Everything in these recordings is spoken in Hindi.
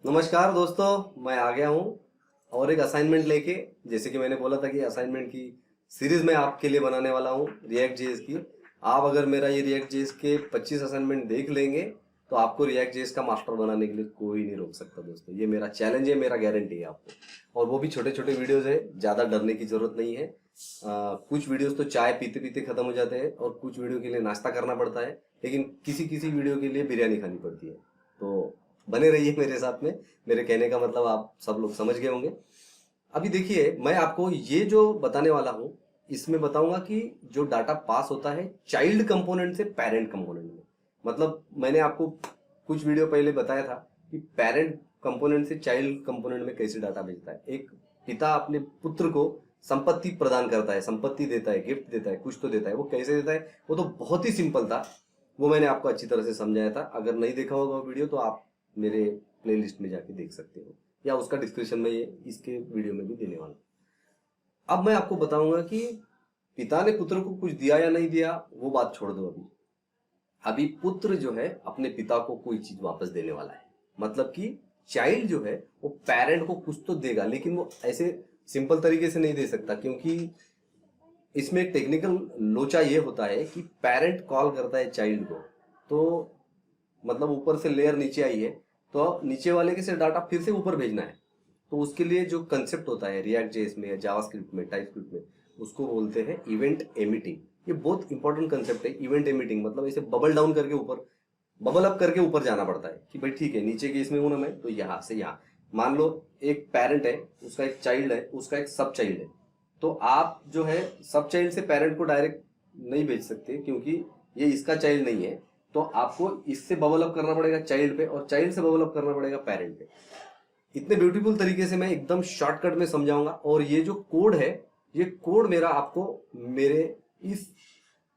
नमस्कार दोस्तों, मैं आ गया हूँ और एक असाइनमेंट लेके। जैसे कि मैंने बोला था कि असाइनमेंट की सीरीज मैं आपके लिए बनाने वाला हूँ रिएक्ट जेएस की। आप अगर मेरा ये रिएक्ट जेएस के 25 असाइनमेंट देख लेंगे तो आपको रिएक्ट जेएस का मास्टर बनाने के लिए कोई नहीं रोक सकता दोस्तों। ये मेरा चैलेंज है, मेरा गारंटी है आपको। और वो भी छोटे छोटे वीडियोज है, ज़्यादा डरने की जरूरत नहीं है। कुछ वीडियोस तो चाय पीते पीते खत्म हो जाते हैं और कुछ वीडियो के लिए नाश्ता करना पड़ता है, लेकिन किसी किसी वीडियो के लिए बिरयानी खानी पड़ती है। तो बने रहिए मेरे साथ में। मेरे कहने का मतलब आप सब लोग समझ गए होंगे। अभी देखिए, मैं आपको ये जो बताने वाला हूँ इसमें बताऊंगा कि जो डाटा पास होता है चाइल्ड कंपोनेंट से पेरेंट कंपोनेंट में। मतलब मैंने आपको कुछ वीडियो पहले बताया था कि पेरेंट कंपोनेंट से चाइल्ड कंपोनेंट में कैसे डाटा भेजता है। एक पिता अपने पुत्र को संपत्ति प्रदान करता है, संपत्ति देता है, गिफ्ट देता है, कुछ तो देता है। वो कैसे देता है वो तो बहुत ही सिंपल था, वो मैंने आपको अच्छी तरह से समझाया था। अगर नहीं देखा होगा वो वीडियो तो आप मेरे प्लेलिस्ट में जाके देख सकते हो, या उसका डिस्क्रिप्शन में ये इसके वीडियो में भी देने वाला हूं। अब मैं आपको बताऊंगा कि पिता ने पुत्र को कुछ दिया या नहीं दिया, वो बात छोड़ दो। अभी अभी पुत्र जो है अपने पिता को कोई चीज वापस देने वाला है। मतलब कि चाइल्ड जो है वो पेरेंट को कुछ तो देगा, लेकिन वो ऐसे सिंपल तरीके से नहीं दे सकता, क्योंकि इसमें एक टेक्निकल लोचा ये होता है कि पेरेंट कॉल करता है चाइल्ड को, तो मतलब ऊपर से लेयर नीचे आई है तो नीचे वाले के से डाटा फिर से ऊपर भेजना है। तो उसके लिए जो कंसेप्ट होता है रिएक्ट जेएस में या जावास्क्रिप्ट में, टाइपस्क्रिप्ट में, उसको बोलते हैं इवेंट एमिटिंग। ये बहुत इंपॉर्टेंट कंसेप्ट है इवेंट एमिटिंग। मतलब इसे बबल डाउन करके ऊपर, बबल अप करके ऊपर जाना पड़ता है कि भाई ठीक है, नीचे के इसमें हूं ना मैं, तो यहाँ से यहाँ मान लो एक पेरेंट है, उसका एक चाइल्ड है, उसका एक सब चाइल्ड है। तो आप जो है सब चाइल्ड से पेरेंट को डायरेक्ट नहीं भेज सकते, क्योंकि ये इसका चाइल्ड नहीं है। तो आपको इससे बबल अप करना पड़ेगा चाइल्ड पे, और चाइल्ड से बबल अप करना पड़ेगा पेरेंट पे। इतने ब्यूटीफुल तरीके से मैं एकदम शॉर्टकट में समझाऊंगा। और ये जो कोड है, ये कोड मेरा आपको मेरे इस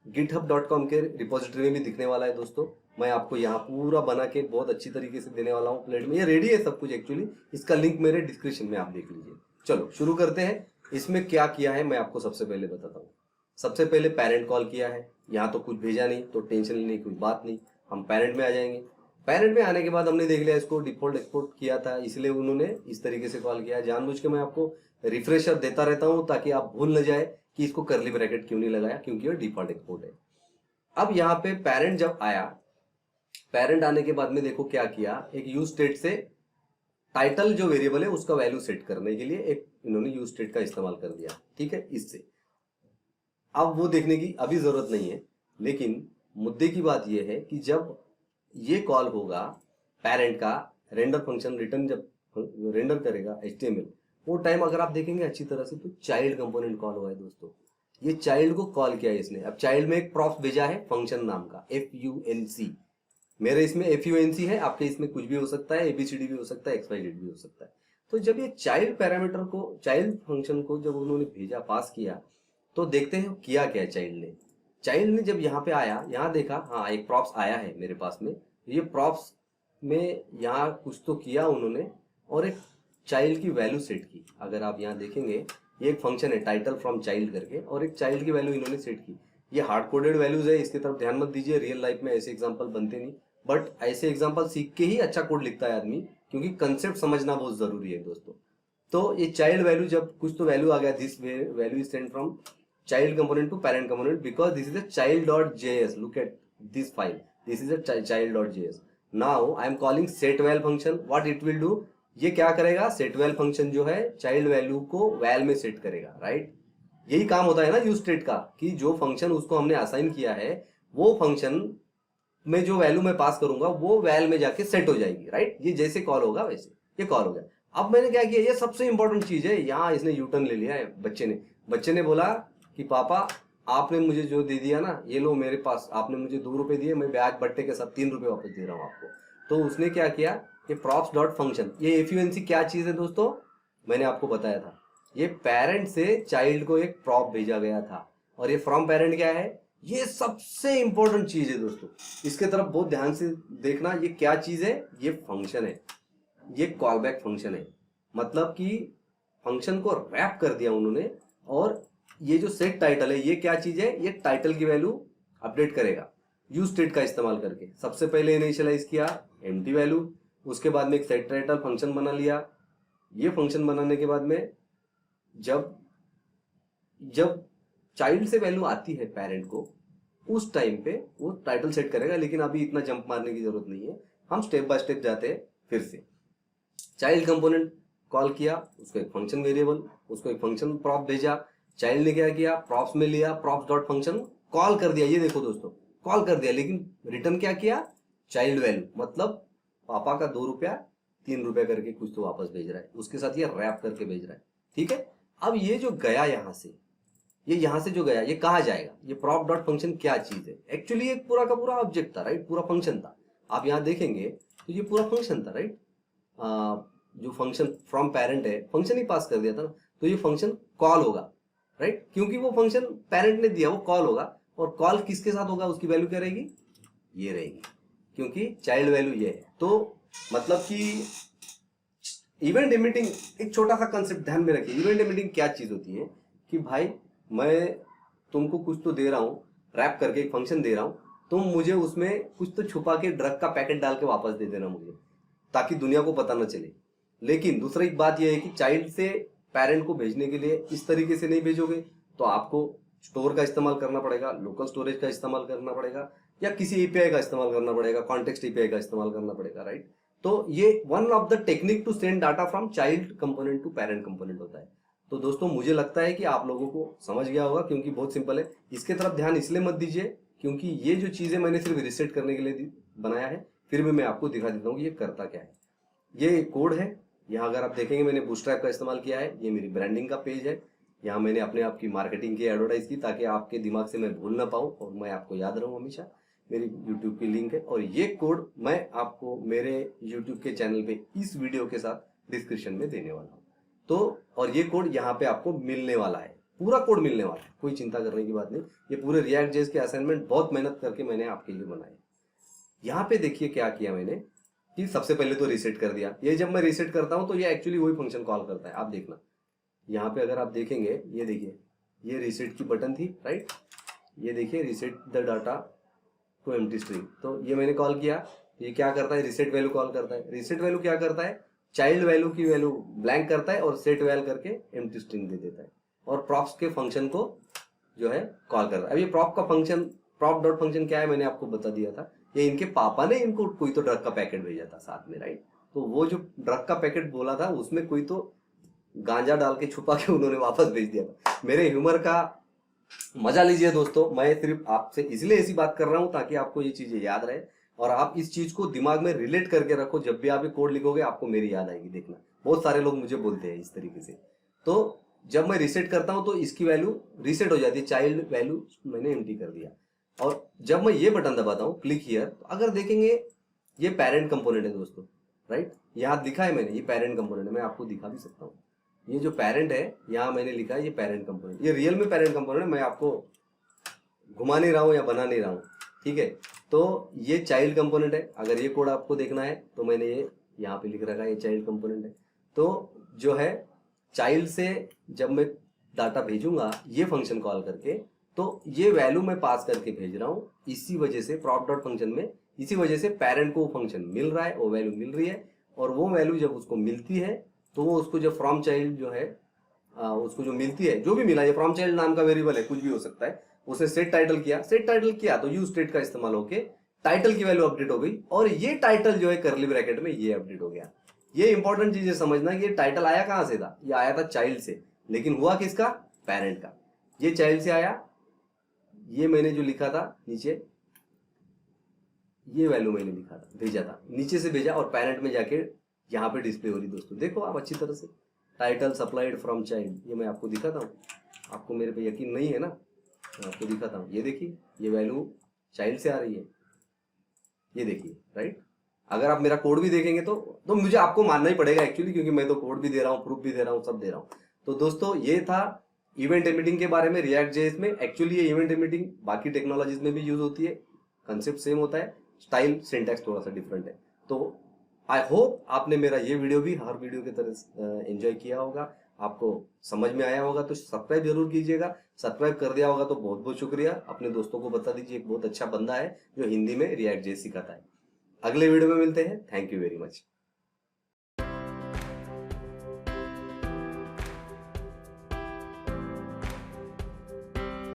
github.com के रिपोजिटरी में भी दिखने वाला है दोस्तों। मैं आपको यहाँ पूरा बना के बहुत अच्छी तरीके से देने वाला हूँ प्लेट में। ये रेडी है सब कुछ एक्चुअली, इसका लिंक मेरे डिस्क्रिप्शन में आप देख लीजिए। चलो शुरू करते हैं। इसमें क्या किया है मैं आपको सबसे पहले बताता हूँ। सबसे पहले पेरेंट कॉल किया है, यहाँ तो कुछ भेजा नहीं, तो टेंशन लेने की कोई बात नहीं। हम पेरेंट में आ जाएंगे। पेरेंट में आने के बाद हमने देख लिया इसको डिफॉल्ट एक्सपोर्ट किया था, इसलिए उन्होंने इस तरीके से कॉल किया। जानबूझ के मैं आपको रिफ्रेशर देता रहता हूँ ताकि आप भूल न जाए कि इसको करली ब्रैकेट क्यों नहीं लगाया, क्योंकि ये डिफॉल्ट एक्सपोर्ट है। अब यहाँ पे पेरेंट जब आया, पेरेंट आने के बाद में देखो क्या किया, एक यूज स्टेट से टाइटल जो वेरिएबल है उसका वैल्यू सेट करने के लिए एक इन्होंने यूज स्टेट का इस्तेमाल कर दिया। ठीक है, इससे अब वो देखने की अभी जरूरत नहीं है। लेकिन मुद्दे की बात यह है कि जब ये कॉल होगा पेरेंट का, रेंडर फंक्शन रिटर्न जब रेंडर करेगा HTML, वो टाइम अगर आप देखेंगे अच्छी तरह से तो चाइल्ड कंपोनेंट कॉल हुआ है दोस्तों। ये चाइल्ड को कॉल किया है इसने। अब चाइल्ड में एक प्रॉप्स भेजा है फंक्शन नाम का FUNC। मेरे इसमें FUNC है, आपके इसमें कुछ भी हो सकता है, ABCD भी हो सकता है, XYZ भी हो सकता है। तो जब ये चाइल्ड पैरामीटर को, चाइल्ड फंक्शन को जब उन्होंने भेजा, पास किया, तो देखते हैं किया क्या चाइल्ड ने। चाइल्ड ने जब यहाँ पे आया, यहाँ देखा हाँ एक प्रॉप्स आया है मेरे पास में। ये प्रॉप्स में यहाँ कुछ तो किया उन्होंने और एक चाइल्ड की वैल्यू सेट की। अगर आप यहाँ देखेंगे ये एक फंक्शन है टाइटल फ्रॉम चाइल्ड करके, और एक चाइल्ड की वैल्यू इन्होंने सेट की। ये हार्ड कोडेड वैल्यूज है, इसकी तरफ ध्यान मत दीजिए। रियल लाइफ में ऐसे एग्जांपल बनते नहीं, बट ऐसे एग्जांपल सीख के ही अच्छा कोड लिखता है आदमी, क्योंकि कंसेप्ट समझना बहुत जरूरी है दोस्तों। तो ये चाइल्ड वैल्यू, जब कुछ तो वैल्यू आ गया, this value is sent from child component to parent component because this is a child.js. Look at this file. This is a child.js. Now I am calling setval function. What it will do? ये क्या करेगा, setval function जो है चाइल्ड वैल्यू को वैल में सेट करेगा, राइट। यही काम होता है ना यूज स्टेट का, कि जो फंक्शन उसको हमने असाइन किया है वो फंक्शन में जो वैल्यू मैं पास करूंगा वो वैल में जाके सेट हो जाएगी, राइट। ये जैसे कॉल होगा वैसे ये कॉल हो गया। अब मैंने क्या किया, ये सबसे इंपॉर्टेंट चीज है। यहाँ इसने यूटर्न ले लिया है बच्चे ने बोला कि पापा आपने मुझे जो दे दिया ना, ये लो मेरे पास, आपने मुझे 2 रुपए दिए, मैं ब्याज बट्टे के साथ 3 रुपए वापस दे रहा हूँ आपको। तो उसने क्या किया, ये प्रॉप्स डॉट फंक्शन, ये FUNC क्या चीज है दोस्तों, मैंने आपको बताया था। ये पेरेंट से चाइल्ड को एक प्रॉप भेजा गया था, और ये फ्रॉम पेरेंट क्या है, ये सबसे इंपॉर्टेंट चीज है दोस्तों। इसके तरफ बहुत ध्यान से देखना, ये क्या चीज है, ये फंक्शन है, ये कॉलबैक फंक्शन है। मतलब कि फंक्शन को रैप कर दिया उन्होंने, और ये जो सेट टाइटल है ये क्या चीज है, ये टाइटल की वैल्यू अपडेट करेगा यूज स्टेट का इस्तेमाल करके। सबसे पहले इनिशियलाइज किया एम्प्टी वैल्यू, उसके बाद में एक सेट टाइटल फंक्शन बना लिया। ये फंक्शन बनाने के बाद में जब जब चाइल्ड से वैल्यू आती है पेरेंट को, उस टाइम पे वो टाइटल सेट करेगा। लेकिन अभी इतना जंप मारने की जरूरत नहीं है, हम स्टेप बाय स्टेप जाते हैं। फिर से चाइल्ड कंपोनेंट कॉल किया, उसको एक फंक्शन वेरिएबल, उसको एक फंक्शन प्रॉप भेजा। चाइल्ड ने क्या किया, प्रॉप्स में लिया, प्रॉप्स डॉट फंक्शन कॉल कर दिया। ये देखो दोस्तों, कॉल कर दिया, लेकिन रिटर्न क्या किया, चाइल्ड वैल्यू, मतलब पापा का 2 रुपया 3 रुपया करके कुछ तो वापस भेज रहा है, उसके साथ ये रैप करके भेज रहा है। ठीक है, अब ये जो गया यहां से, ये यहां से जो गया, ये कहा जाएगा, ये प्रॉप डॉट फंक्शन क्या चीज है। एक्चुअली एक पूरा का पूरा ऑब्जेक्ट था, राइट, पूरा फंक्शन था। आप यहां देखेंगे तो ये पूरा फंक्शन था, राइट। जो फंक्शन फ्रॉम पेरेंट है, फंक्शन ही पास कर दिया था ना, तो ये फंक्शन कॉल होगा, राइट, क्योंकि वो फंक्शन पेरेंट ने दिया, वो कॉल होगा। और कॉल किसके साथ होगा, उसकी वैल्यू क्या रहेगी, ये रहेगी, क्योंकि चाइल्ड वैल्यू ये है। तो मतलब कि इवेंट एमिटिंग, एक छोटा सा कंसेप्ट ध्यान में रखिए। इवेंट एमिटिंग क्या चीज होती है कि भाई मैं तुमको कुछ तो दे रहा हूं, रैप करके एक फंक्शन दे रहा हूं, तुम मुझे उसमें कुछ तो छुपा के ड्रग का पैकेट डाल के वापस दे देना मुझे, ताकि दुनिया को पता ना चले। लेकिन दूसरी बात यह है कि चाइल्ड से पेरेंट को भेजने के लिए इस तरीके से नहीं भेजोगे, तो आपको स्टोर का इस्तेमाल करना पड़ेगा, लोकल स्टोरेज का इस्तेमाल करना पड़ेगा, या किसी एपीआई का इस्तेमाल करना पड़ेगा, कॉन्टेक्स्ट एपीआई का इस्तेमाल करना पड़ेगा, राइट। तो ये one of the technique to send data from child component to parent component होता है। तो दोस्तों मुझे लगता है कि आप लोगों को समझ गया होगा, क्योंकि बहुत सिंपल है। इसके तरफ ध्यान इसलिए मत दीजिए क्योंकि ये जो चीजें मैंने सिर्फ रिसेट करने के लिए बनाया है, फिर भी मैं आपको दिखा देता हूँ कि ये करता क्या है। ये कोड है, यहाँ अगर आप देखेंगे मैंने बूटस्ट्रैप का इस्तेमाल किया है। ये मेरी ब्रांडिंग का पेज है, यहाँ मैंने अपने आप की मार्केटिंग की, एडवर्टाइज की, ताकि आपके दिमाग से मैं भूल ना पाऊँ और मैं आपको याद रहूँ हमेशा। मेरी यूट्यूब की लिंक है, और ये कोड मैं आपको मेरे यूट्यूब के चैनल पे इस वीडियो के साथ डिस्क्रिप्शन में देने वाला हूँ। तो और ये कोड यहाँ पे आपको मिलने वाला है, पूरा कोड मिलने वाला है, कोई चिंता करने की बात नहीं। ये पूरे रिएक्ट जेएस के असाइनमेंट बहुत मेहनत करके मैंने आपके लिए बनाए। यहाँ पे देखिए क्या किया मैंने कि सबसे पहले तो रीसेट कर दिया। ये जब मैं रीसेट करता हूँ तो ये एक्चुअली वही फंक्शन कॉल करता है, आप देखना। यहाँ पे अगर आप देखेंगे, ये देखिए, ये रीसेट की बटन थी, राइट। ये देखिए, reset the data to empty string, तो ये मैंने कॉल किया। ये क्या करता है, रीसेट वैल्यू कॉल करता है। रीसेट वैल्यू क्या करता है, चाइल्ड वैल्यू की वैल्यू ब्लैंक करता है और सेट वैल करके एम्प्टी स्ट्रिंग दे देता है, और प्रॉप्स के फंक्शन को जो है कॉल करता है। अब ये प्रॉप का फंक्शन, प्रॉप डॉट फंक्शन क्या है मैंने आपको बता दिया था। ये इनके पापा ने इनको कोई तो ड्रग का पैकेट भेजा था साथ में, राइट। तो वो जो ड्रग का पैकेट बोला था उसमें कोई तो गांजा डाल के छुपा के उन्होंने वापस भेज दिया था। मेरे ह्यूमर का मजा लीजिए दोस्तों। मैं सिर्फ आपसे इसलिए ऐसी बात कर रहा हूं ताकि आपको ये चीजें याद रहे, और आप इस चीज को दिमाग में रिलेट करके रखो। जब भी आप ये कोड लिखोगे आपको मेरी याद आएगी, देखना। बहुत सारे लोग मुझे बोलते हैं इस तरीके से। तो जब मैं रीसेट करता हूं तो इसकी वैल्यू रीसेट हो जाती है, चाइल्ड वैल्यू मैंने एम्प्टी कर दिया। और जब मैं ये बटन दबाता हूँ, क्लिक हियर, तो अगर देखेंगे ये पेरेंट कंपोनेंट है दोस्तों, राइट। यहाँ दिखा है मैंने, ये पेरेंट कंपोनेंट है, मैं आपको दिखा भी सकता हूँ। ये जो पेरेंट है, यहाँ मैंने लिखा है ये पेरेंट कंपोनेंट, ये रियल में पेरेंट कंपोनेंट है, मैं आपको घुमा नहीं रहा हूँ या बना नहीं रहा हूँ, ठीक है। तो ये चाइल्ड कंपोनेंट है। अगर ये कोड आपको देखना है तो मैंने ये यहाँ पे लिख रखा है, ये चाइल्ड कंपोनेंट है। तो जो है चाइल्ड से जब मैं डाटा भेजूंगा ये फंक्शन कॉल करके, तो ये वैल्यू मैं पास करके भेज रहा हूँ। इसी वजह से प्रॉप डॉट फंक्शन में, इसी वजह से पेरेंट को फंक्शन मिल रहा है, वो वैल्यू मिल रही है। और वो वैल्यू जब उसको मिलती है तो वो उसको जो फ्रॉम चाइल्ड जो है उसको जो मिलती है, जो भी मिला, ये फ्रॉम चाइल्ड नाम का वेरिएबल है, कुछ भी हो सकता है। उसने सेट टाइटल किया, सेट टाइटल किया तो यूज स्टेट का इस्तेमाल होके टाइटल की वैल्यू अपडेट हो गई, और ये टाइटल जो है करली ब्रैकेट में ये अपडेट हो गया। ये इंपॉर्टेंट चीज है समझना कि ये टाइटल आया कहां से था, ये आया था चाइल्ड से, लेकिन हुआ किसका, पेरेंट का। ये चाइल्ड से आया, ये मैंने जो लिखा था नीचे, ये वैल्यू मैंने लिखा था, भेजा था, नीचे से भेजा, और पेरेंट में जाके यहाँ पे डिस्प्ले हो रही। दोस्तों देखो आप अच्छी तरह से, टाइटल सप्लाइड फ्रॉम चाइल्ड, ये मैं आपको दिखाता हूँ। आपको मेरे पे यकीन नहीं है ना, मैं आपको दिखाता हूँ। ये देखिए, ये वैल्यू चाइल्ड से आ रही है, ये देखिए, राइट। अगर आप मेरा कोड भी देखेंगे तो मुझे आपको मानना ही पड़ेगा एक्चुअली, क्योंकि मैं तो कोड भी दे रहा हूँ, प्रूफ भी दे रहा हूँ, सब दे रहा हूँ। तो दोस्तों ये था इवेंट एमिटिंग के बारे में रिएक्ट जेएस में। एक्चुअली ये इवेंट एमिटिंग बाकी टेक्नोलॉजीज में भी यूज होती है, कंसेप्ट सेम होता है, स्टाइल सिंटैक्स थोड़ा सा डिफरेंट है। तो आई होप आपने मेरा ये वीडियो भी हर वीडियो की तरह एंजॉय किया होगा, आपको समझ में आया होगा। तो सब्सक्राइब जरूर कीजिएगा, सब्सक्राइब कर दिया होगा तो बहुत बहुत शुक्रिया। अपने दोस्तों को बता दीजिए, एक बहुत अच्छा बंदा है जो हिंदी में रिएक्ट जेएस सिखाता है। अगले वीडियो में मिलते हैं, थैंक यू वेरी मच।